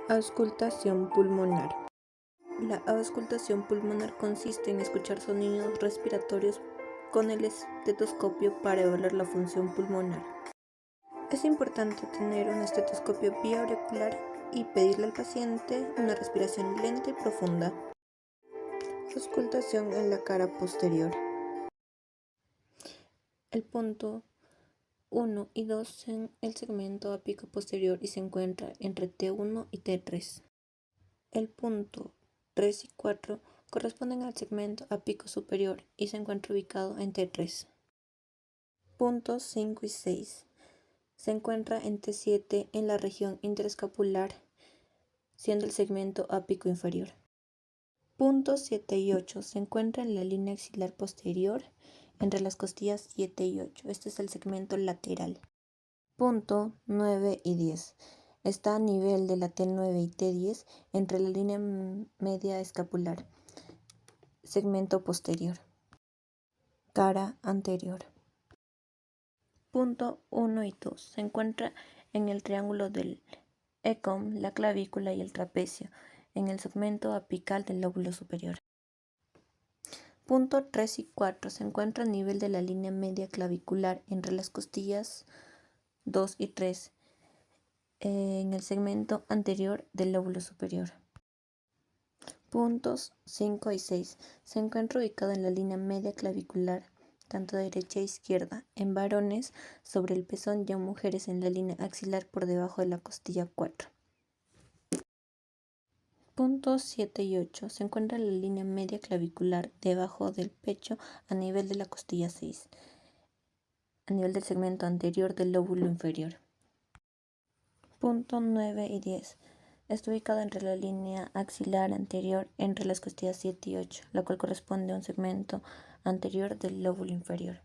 Auscultación pulmonar. La auscultación pulmonar consiste en escuchar sonidos respiratorios con el estetoscopio para evaluar la función pulmonar. Es importante tener un estetoscopio vía auricular y pedirle al paciente una respiración lenta y profunda. Auscultación en la cara posterior. El punto 1 y 2 en el segmento apico posterior y se encuentra entre T1 y T3. El punto 3 y 4 corresponden al segmento apico superior y se encuentra ubicado en T3. Puntos 5 y 6 se encuentra en T7 en la región interescapular, siendo el segmento apico inferior. Puntos 7 y 8 se encuentra en la línea axilar posterior entre las costillas 7 y 8. Este es el segmento lateral. Punto 9 y 10 está a nivel de la T9 y T10 entre la línea media escapular, segmento posterior, cara anterior. Punto 1 y 2 se encuentra en el triángulo del ECOM, la clavícula y el trapecio, en el segmento apical del lóbulo superior. Punto 3 y 4 se encuentra a nivel de la línea media clavicular entre las costillas 2 y 3, en el segmento anterior del lóbulo superior. Puntos 5 y 6 se encuentra ubicado en la línea media clavicular, tanto derecha e izquierda, en varones sobre el pezón y en mujeres en la línea axilar por debajo de la costilla 4. Puntos 7 y 8 se encuentra en la línea media clavicular debajo del pecho a nivel de la costilla 6, a nivel del segmento anterior del lóbulo inferior. Punto 9 y 10 está ubicado entre la línea axilar anterior entre las costillas 7 y 8, la cual corresponde a un segmento anterior del lóbulo inferior.